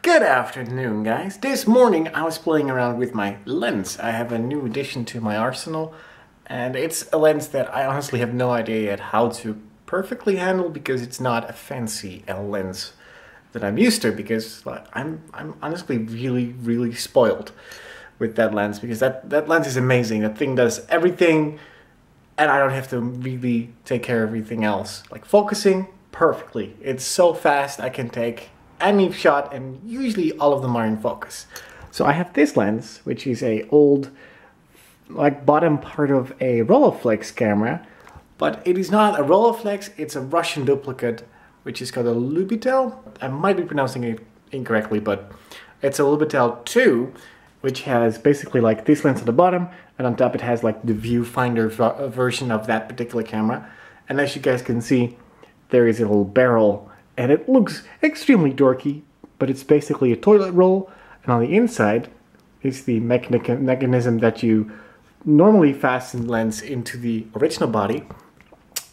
Good afternoon, guys. This morning I was playing around with my lens. I have a new addition to my arsenal, and it's a lens that I honestly have no idea yet how to perfectly handle because it's not a fancy lens that I'm used to, because I'm honestly really spoiled with that lens, because that lens is amazing. That thing does everything and I don't have to really take care of everything else. Like focusing perfectly. It's so fast. I can take any shot and usually all of them are in focus. So I have this lens, which is a old, like bottom part of a Rolleiflex camera, but it is not a Rolleiflex, it's a Russian duplicate, which is called a Lubitel. I might be pronouncing it incorrectly, but it's a Lubitel 2, which has basically like this lens at the bottom, and on top it has like the viewfinder version of that particular camera. And as you guys can see, there is a little barrel, and it looks extremely dorky, but it's basically a toilet roll, and on the inside is the mechanism that you normally fasten lens into the original body.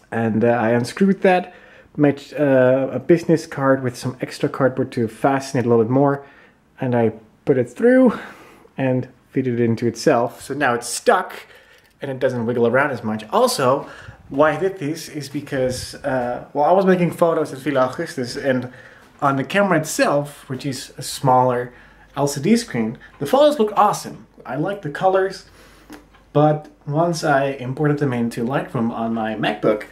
And I unscrewed that, made a business card with some extra cardboard to fasten it a little bit more, and I put it through and fitted it into itself. So now it's stuck and it doesn't wiggle around as much. Also, why I did this is because, well, I was making photos at Villa Augustus, and on the camera itself, which is a smaller LCD screen, the photos look awesome. I like the colors, but once I imported them into Lightroom on my MacBook,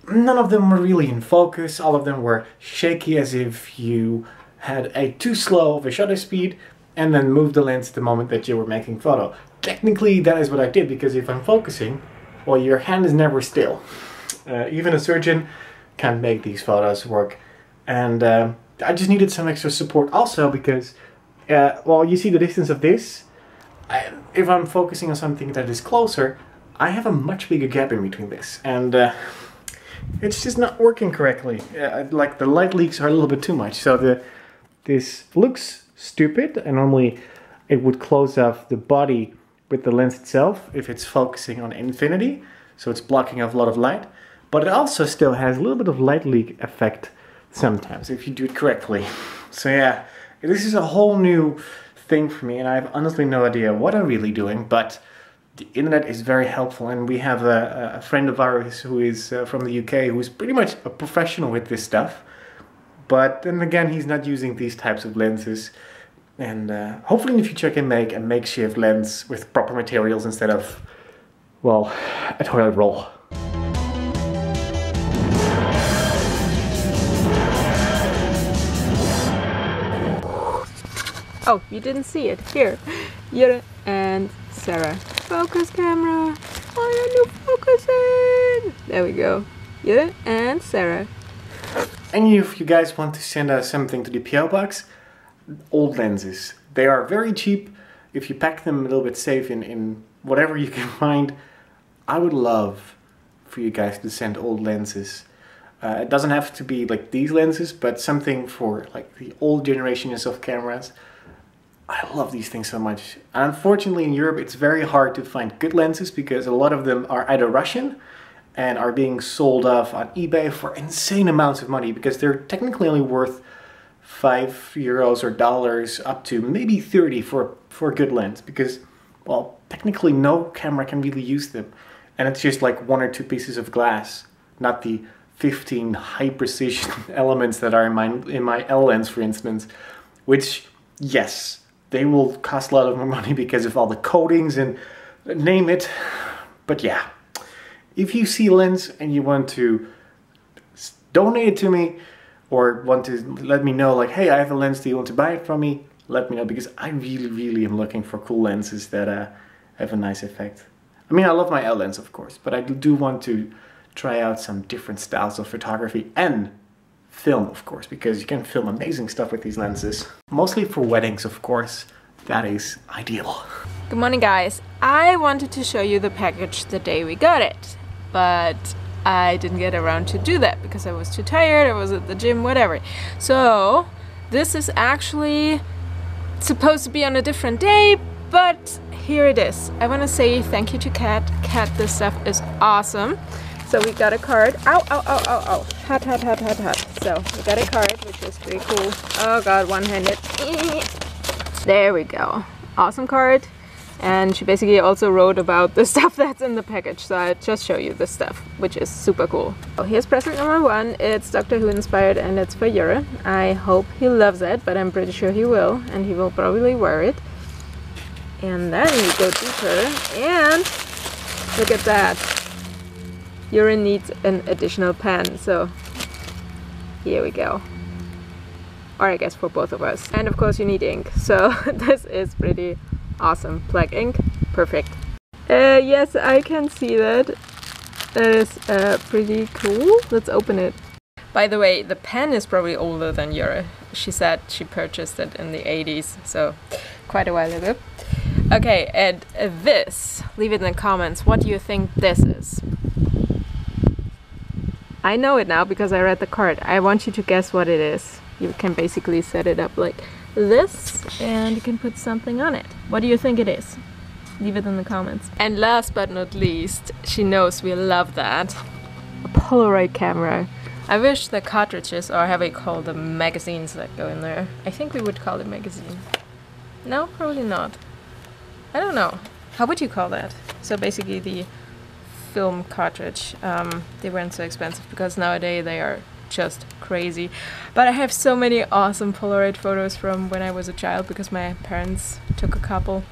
none of them were really in focus. All of them were shaky, as if you had a too slow of a shutter speed and then moved the lens the moment that you were making photo. Technically, that is what I did, because if I'm focusing, well, your hand is never still. Even a surgeon can't make these photos work. And I just needed some extra support also because, well, you see the distance of this. If I'm focusing on something that is closer, I have a much bigger gap in between this. And it's just not working correctly. Like the light leaks are a little bit too much. So this looks stupid, and normally it would close off the body with the lens itself if it's focusing on infinity, so it's blocking off a lot of light, but it also still has a little bit of light leak effect sometimes if you do it correctly. So yeah, this is a whole new thing for me, and I have honestly no idea what I'm really doing, but the internet is very helpful, and we have a friend of ours who is from the UK who is pretty much a professional with this stuff, but then again, he's not using these types of lenses. And hopefully in the future I can make a makeshift lens with proper materials instead of, well, a toilet roll. Oh, you didn't see it. Here, Jurre and Sara. Focus camera. Oh, you're focusing. There we go. Jurre and Sara. And if you guys want to send us something to the P.O. box, old lenses. They are very cheap if you pack them a little bit safe in whatever you can find. I would love for you guys to send old lenses. It doesn't have to be like these lenses, but something for like the old generations of cameras. I love these things so much. And unfortunately in Europe it's very hard to find good lenses because a lot of them are either Russian and are being sold off on eBay for insane amounts of money, because they're technically only worth €5 or dollars up to maybe 30 for a good lens, because, well, technically no camera can really use them, and it's just like 1 or 2 pieces of glass, not the 15 high precision elements that are in my L lens, for instance, which, yes, they will cost a lot of more money because of all the coatings and name it. But yeah, if you see a lens and you want to donate it to me, or want to let me know, like, hey, I have a lens, do you want to buy it from me? Let me know, because I really am looking for cool lenses that have a nice effect. I mean, I love my L lens, of course, but I do want to try out some different styles of photography and film, of course, because you can film amazing stuff with these lenses. Mostly for weddings, of course. That is ideal. Good morning, guys. I wanted to show you the package the day we got it, but I didn't get around to do that because I was too tired, I was at the gym, whatever. So this is actually supposed to be on a different day, but here it is. I want to say thank you to Kat. Kat, this stuff is awesome. So we got a card. Ow, ow, ow, ow, ow. Hot, hot, hot, hot, hot. So we got a card, which is pretty cool. Oh god, one-handed. There we go. Awesome card. And she basically also wrote about the stuff that's in the package. So I'll just show you this stuff, which is super cool. So here's present number 1. It's Doctor Who inspired and it's for Jurre. I hope he loves it, but I'm pretty sure he will. And he will probably wear it. And then we go deeper and look at that. Jurre needs an additional pen, so here we go. Or I guess for both of us. And of course you need ink, so this is pretty awesome. Black ink, perfect. Yes, I can see that. That is pretty cool. Let's open it. By the way, the pen is probably older than Jurre. She said she purchased it in the 80s, so quite a while ago. Okay, and this, leave it in the comments. What do you think this is? I know it now because I read the card. I want you to guess what it is. You can basically set it up like this and you can put something on it. What do you think it is? Leave it in the comments. And last but not least, she knows we love that. A Polaroid camera. I wish the cartridges, or how we call the magazines that go in there. I think we would call it magazine. No, probably not. I don't know. How would you call that? So basically the film cartridge. They weren't so expensive because nowadays they are just crazy. But I have so many awesome Polaroid photos from when I was a child because my parents took a couple.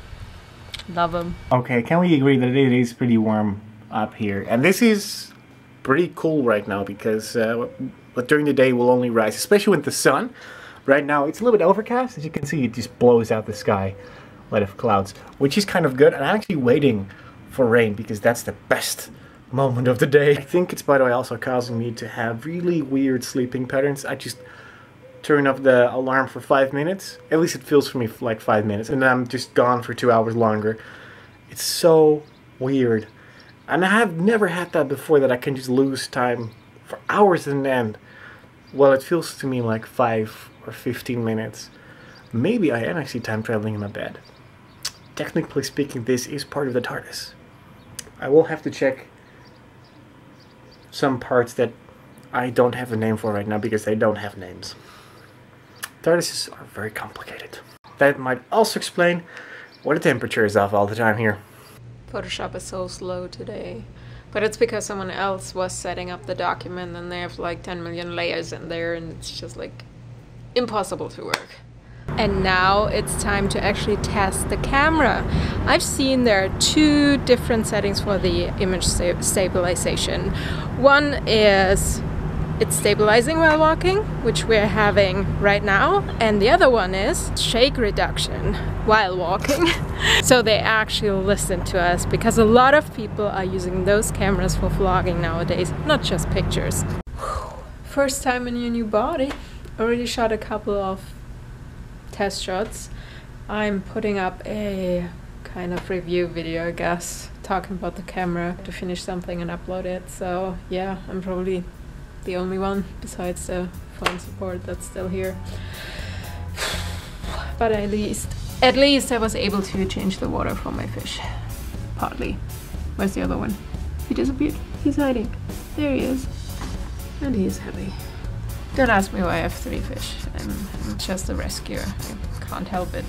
Love them. Okay, can we agree that it is pretty warm up here? And this is pretty cool right now because during the day will only rise, especially with the sun. Right now it's a little bit overcast. As you can see, it just blows out the sky. A lot of clouds, which is kind of good. And I'm actually waiting for rain because that's the best moment of the day. I think it's, by the way, also causing me to have really weird sleeping patterns. I just turn off the alarm for 5 minutes. At least it feels for me like 5 minutes. And then I'm just gone for 2 hours longer. It's so weird. And I have never had that before, that I can just lose time for hours on end. Well, it feels to me like 5 or 15 minutes. Maybe I am actually time traveling in my bed. Technically speaking, this is part of the TARDIS. I will have to check some parts that I don't have a name for right now because they don't have names. TARDISes are very complicated. That might also explain why the temperature is off all the time here. Photoshop is so slow today. But it's because someone else was setting up the document and they have like 10 million layers in there and it's just like impossible to work. And now it's time to actually test the camera. I've seen there are 2 different settings for the image stabilization. One is it's stabilizing while walking, which we're having right now. And the other one is shake reduction while walking. So they actually listen to us because a lot of people are using those cameras for vlogging nowadays, not just pictures. First time in your new body. Already shot a couple of test shots. I'm putting up a kind of review video, I guess, talking about the camera to finish something and upload it. So yeah, I'm probably the only one besides the phone support that's still here. But at least I was able to change the water for my fish. Partly. Where's the other one? He disappeared. He's hiding. There he is. And he is happy. Don't ask me why I have 3 fish. I'm just a rescuer. I can't help it.